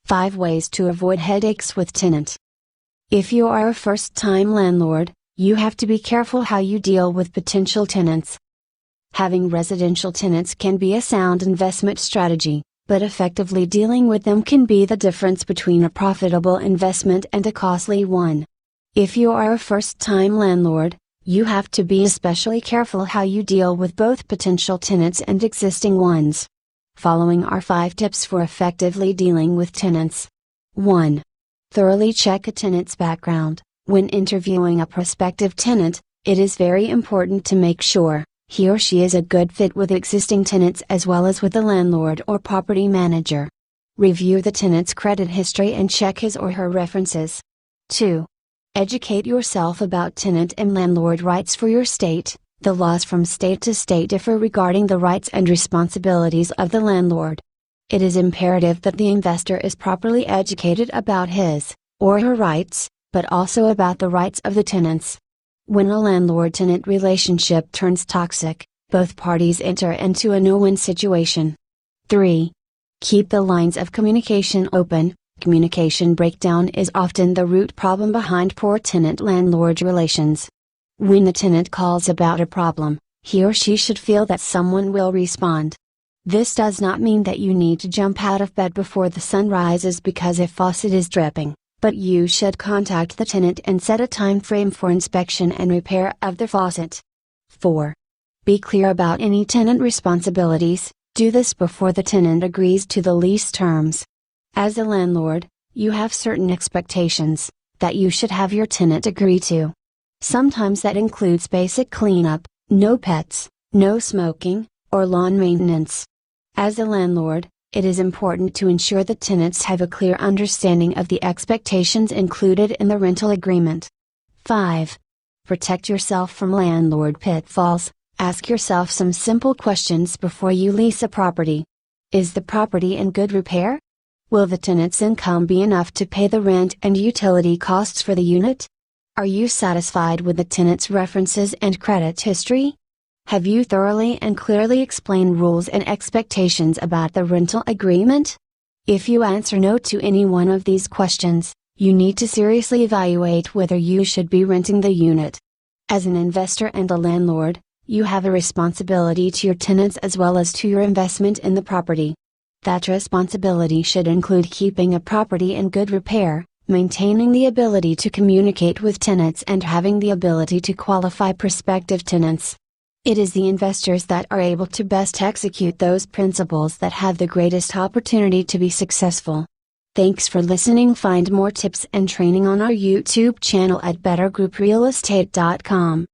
5 ways to avoid headaches with tenant. If you are a first-time landlord, you have to be careful how you deal with potential tenants. Having residential tenants can be a sound investment strategy, but effectively dealing with them can be the difference between a profitable investment and a costly one. If you are a first-time landlord, you have to be especially careful how you deal with both potential tenants and existing ones. Following are 5 tips for effectively dealing with tenants. 1. Thoroughly check a tenant's background. When interviewing a prospective tenant, it is very important to make sure he or she is a good fit with existing tenants as well as with the landlord or property manager. Review the tenant's credit history and check his or her references. 2. Educate yourself about tenant and landlord rights for your state. The laws from state to state differ regarding the rights and responsibilities of the landlord. It is imperative that the investor is properly educated about his or her rights, but also about the rights of the tenants. When a landlord-tenant relationship turns toxic, both parties enter into a no-win situation. 3. Keep the lines of communication open. Communication breakdown is often the root problem behind poor tenant-landlord relations. When the tenant calls about a problem, he or she should feel that someone will respond. This does not mean that you need to jump out of bed before the sun rises because a faucet is dripping, but you should contact the tenant and set a time frame for inspection and repair of the faucet. 4. Be clear about any tenant responsibilities. Do this before the tenant agrees to the lease terms. As a landlord, you have certain expectations that you should have your tenant agree to. Sometimes that includes basic cleanup, no pets, no smoking, or lawn maintenance. As a landlord, it is important to ensure that tenants have a clear understanding of the expectations included in the rental agreement. 5. Protect yourself from landlord pitfalls. Ask yourself some simple questions before you lease a property. Is the property in good repair? Will the tenant's income be enough to pay the rent and utility costs for the unit? Are you satisfied with the tenant's references and credit history? Have you thoroughly and clearly explained rules and expectations about the rental agreement? If you answer no to any one of these questions, you need to seriously evaluate whether you should be renting the unit. As an investor and a landlord, you have a responsibility to your tenants as well as to your investment in the property. That responsibility should include keeping a property in good repair, maintaining the ability to communicate with tenants and having the ability to qualify prospective tenants. It is the investors that are able to best execute those principles that have the greatest opportunity to be successful. Thanks for listening. Find more tips and training on our YouTube channel at bettergrouprealestate.com.